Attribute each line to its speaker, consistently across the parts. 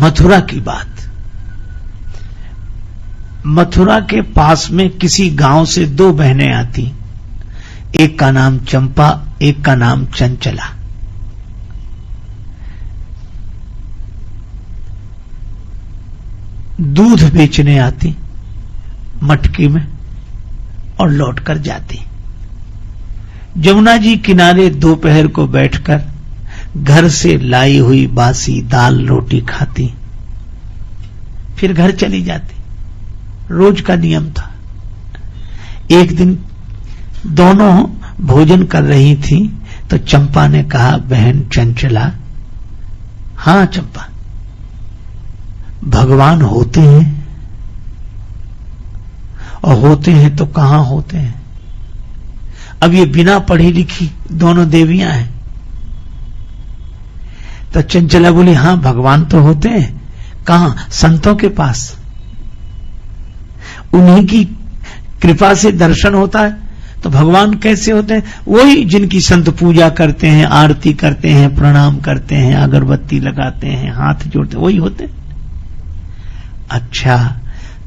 Speaker 1: मथुरा की बात। मथुरा के पास में किसी गांव से दो बहनें आती, एक का नाम चंपा, एक का नाम चंचला। दूध बेचने आती मटकी में और लौटकर जाती। जमुना जी किनारे दोपहर को बैठकर घर से लाई हुई बासी दाल रोटी खाती, फिर घर चली जाती। रोज का नियम था। एक दिन दोनों भोजन कर रही थी तो चंपा ने कहा, बहन चंचला, हां चंपा, भगवान होते हैं और होते हैं तो कहां होते हैं? अब ये बिना पढ़ी लिखी दोनों देवियां हैं। तो चंचला बोली, हां भगवान तो होते हैं। कहां? संतों के पास। उन्हीं की कृपा से दर्शन होता है। तो भगवान कैसे होते हैं? वही जिनकी संत पूजा करते हैं, आरती करते हैं, प्रणाम करते हैं, अगरबत्ती लगाते हैं, हाथ जोड़ते हैं, वही होते हैं। अच्छा,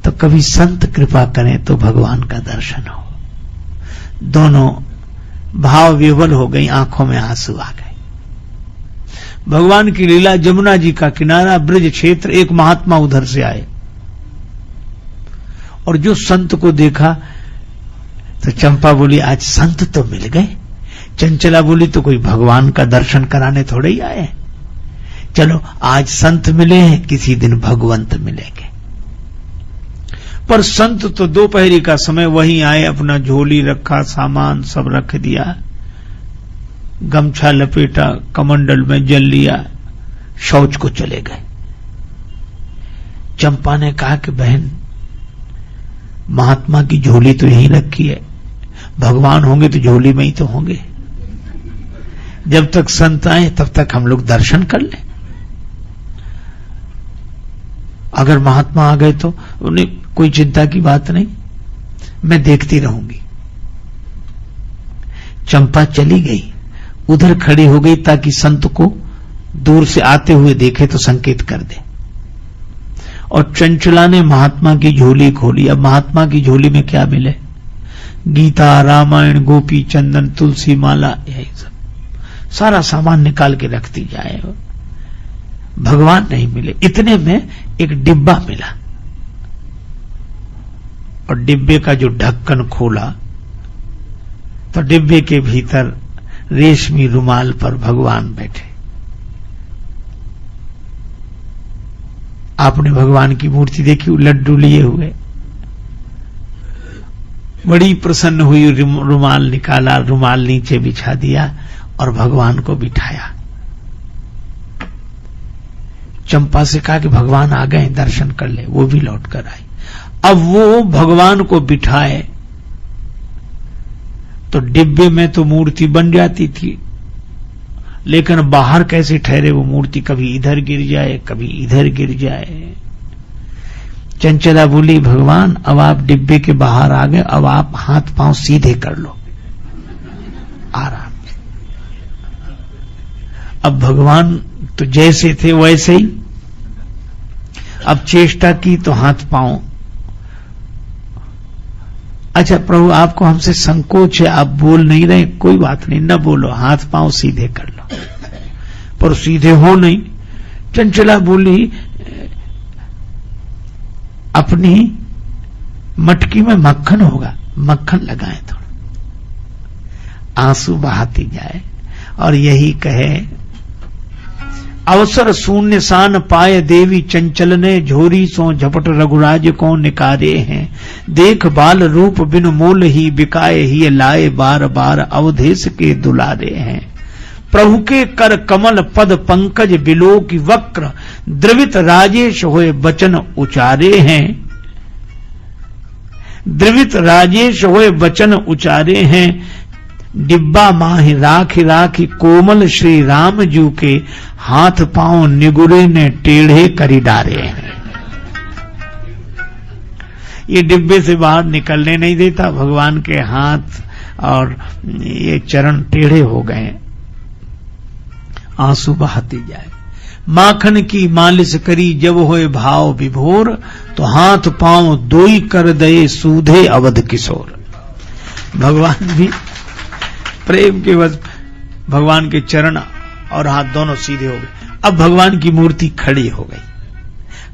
Speaker 1: तो कभी संत कृपा करें तो भगवान का दर्शन हो। दोनों भाव विह्वल हो गई, आंखों में आंसू आ गए। भगवान की लीला, जमुना जी का किनारा, ब्रज क्षेत्र। एक महात्मा उधर से आए और जो संत को देखा तो चंपा बोली, आज संत तो मिल गए। चंचला बोली, तो कोई भगवान का दर्शन कराने थोड़े ही आए। चलो आज संत मिले हैं, किसी दिन भगवंत मिलेंगे। पर संत तो दोपहरी का समय वहीं आए, अपना झोली रखा, सामान सब रख दिया, गमछा लपेटा, कमंडल में जल लिया, शौच को चले गए। चंपा ने कहा कि बहन, महात्मा की झोली तो यहीं रखी है, भगवान होंगे तो झोली में ही तो होंगे। जब तक संत आए तब तक हम लोग दर्शन कर लें। अगर महात्मा आ गए तो उन्हें कोई चिंता की बात नहीं, मैं देखती रहूंगी। चंपा चली गई, उधर खड़ी हो गई ताकि संत को दूर से आते हुए देखे तो संकेत कर दे। और चंचला ने महात्मा की झोली खोली। अब महात्मा की झोली में क्या मिले? गीता, रामायण, गोपी चंदन, तुलसी माला, यही सब सारा सामान निकाल के रखती जाए। भगवान नहीं मिले। इतने में एक डिब्बा मिला और डिब्बे का जो ढक्कन खोला तो डिब्बे के भीतर रेशमी रुमाल पर भगवान बैठे। आपने भगवान की मूर्ति देखी, लड्डू लिए हुए। बड़ी प्रसन्न हुई, रुमाल निकाला, रुमाल नीचे बिछा दिया और भगवान को बिठाया। चंपा से कहा कि भगवान आ गए, दर्शन कर ले। वो भी लौट कर आई। अब वो भगवान को बिठाए तो डिब्बे में तो मूर्ति बन जाती थी, लेकिन बाहर कैसे ठहरे वो मूर्ति? कभी इधर गिर जाए, कभी इधर गिर जाए। चंचला बोली, भगवान अब आप डिब्बे के बाहर आ गए, अब आप हाथ पांव सीधे कर लो आराम से। अब भगवान तो जैसे थे वैसे ही। अब चेष्टा की तो हाथ पांव। अच्छा प्रभु, आपको हमसे संकोच है, आप बोल नहीं रहे, कोई बात नहीं, न बोलो, हाथ पांव सीधे कर लो। पर सीधे हो नहीं। चंचला बोली, अपनी मटकी में मक्खन होगा, मक्खन लगाए थोड़ा। आंसू बहाती जाए और यही कहे, अवसर शून्य सान पाए देवी चंचल ने, झोरी सो झपट रघुराज को निकारे हैं। देख बाल रूप बिन मोल ही बिकाए, ही लाए बार बार अवधेश के दुलारे हैं। प्रभु के कर कमल पद पंकज बिलो की वक्र, द्रवित राजेश होए बचन उचारे हैं। द्रवित राजेश होए बचन उचारे हैं। डिब्बा माहि राखी राखी कोमल श्री राम जू के, हाथ पांव निगुरे ने टेढ़े करी डारे हैं। ये डिब्बे से बाहर निकलने नहीं देता। भगवान के हाथ और ये चरण टेढ़े हो गए। आंसू बहाती जाए। माखन की मालिश करी जब होए भाव विभोर, तो हाथ पांव दोई कर दे सूधे अवध किशोर। भगवान भी प्रेम के वश भगवान के चरण और हाथ दोनों सीधे हो गए। अब भगवान की मूर्ति खड़ी हो गई।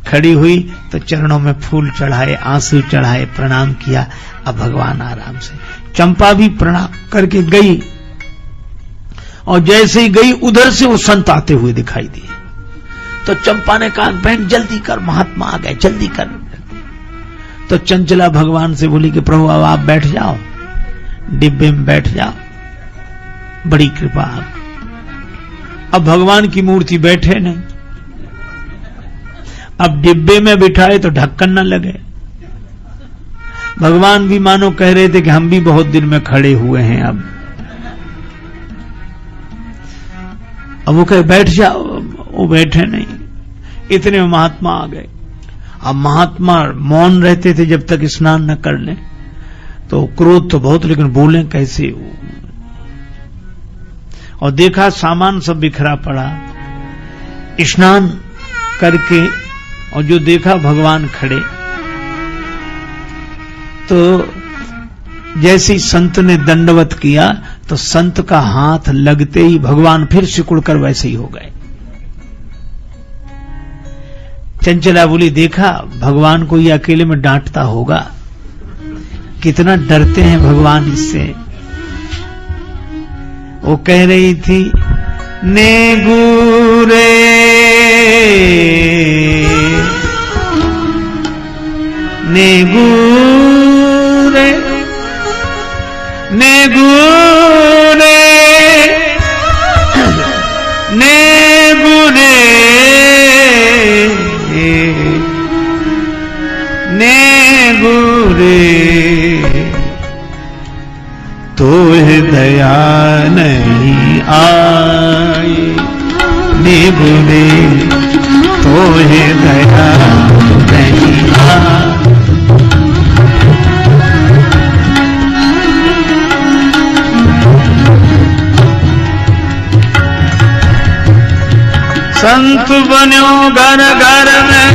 Speaker 1: खड़ी हुई तो चरणों में फूल चढ़ाए, आंसू चढ़ाए, प्रणाम किया। अब भगवान आराम से, चंपा भी प्रणाम करके गई, और जैसे ही गई उधर से वो संत आते हुए दिखाई दिए। तो चंपा ने कहा, बहन जल्दी कर, महात्मा आ गए, जल्दी कर। तो चंचला भगवान से बोली कि प्रभु अब आप बैठ जाओ, डिब्बे में बैठ जाओ, बड़ी कृपा आप। अब भगवान की मूर्ति बैठे नहीं, अब डिब्बे में बिठाए तो ढक्कन न लगे। भगवान भी मानो कह रहे थे कि हम भी बहुत दिन में खड़े हुए हैं। अब वो कहे बैठ जाओ, वो बैठे नहीं। इतने में महात्मा आ गए। अब महात्मा मौन रहते थे जब तक स्नान न कर लें, तो क्रोध तो बहुत, लेकिन बोले कैसे। और देखा सामान सब बिखरा पड़ा, स्नान करके, और जो देखा भगवान खड़े, तो जैसे ही संत ने दंडवत किया तो संत का हाथ लगते ही भगवान फिर सिकुड़कर वैसे ही हो गए। चंचला बोली, देखा भगवान को ये अकेले में डांटता होगा, कितना डरते हैं भगवान इससे। वो कह रही थी, नेगुरे नेगुरे नेगुरे नेगुरे नेगुरे, तो दया नहीं आई। नेगुरे, तो दया नहीं आई। संत बन्यो घर घर में,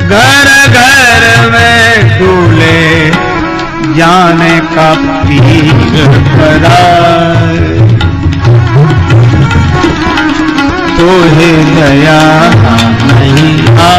Speaker 1: घर घर में कूले जाने का पीर करार। तो है दया नहीं आ।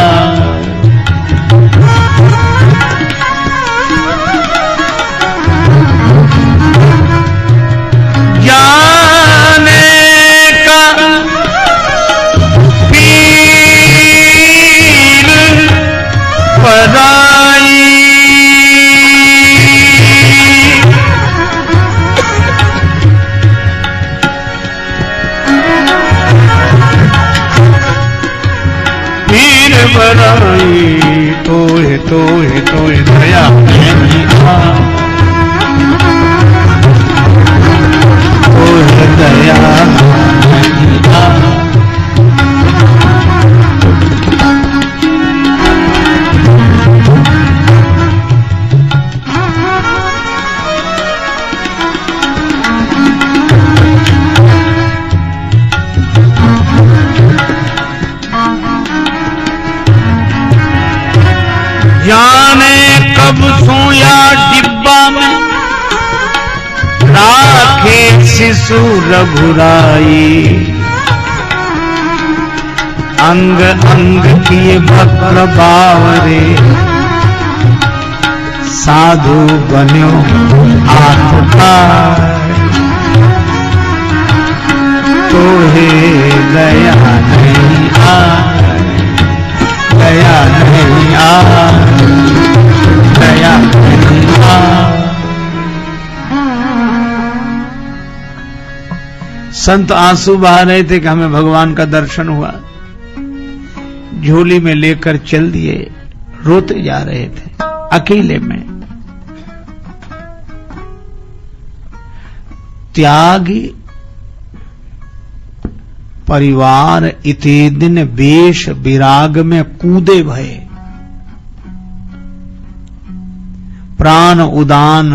Speaker 1: तो दया नहीं आ। तो दया नहीं आ। जाने कब सोया डिब्बा में, राखे शिशु रघुराई। अंग अंग किए भद्र बावरे, साधु बन्यो आत्मकार। तो हे दया नहीं आ, दया नहीं आ, दया नहीं आ। संत आंसू बहा रहे थे कि हमें भगवान का दर्शन हुआ। झोली में लेकर चल दिए, रोते जा रहे थे अकेले में। त्यागी परिवार इते दिन वेश विराग में कूदे भये। प्राण उदान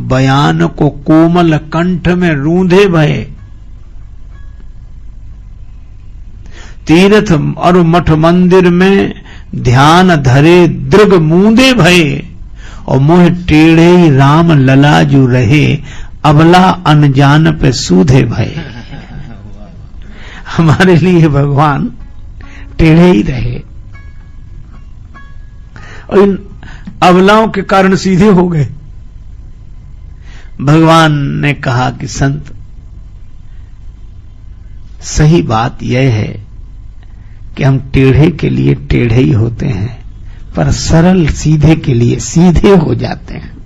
Speaker 1: बयान को कोमल कंठ में रूंधे भये। तीर्थ और मठ मंदिर में ध्यान धरे दृग मूंदे भये, और मोह टेढ़े ही राम लला जो रहे, अबला अनजान पे सूधे भये। हमारे लिए भगवान टेढ़े ही रहे और इन अबलाओं के कारण सीधे हो गए। भगवान ने कहा कि संत, सही बात यह है कि हम टेढ़े के लिए टेढ़े ही होते हैं, पर सरल सीधे के लिए सीधे हो जाते हैं।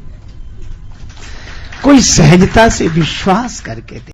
Speaker 1: कोई सहजता से विश्वास करके दे।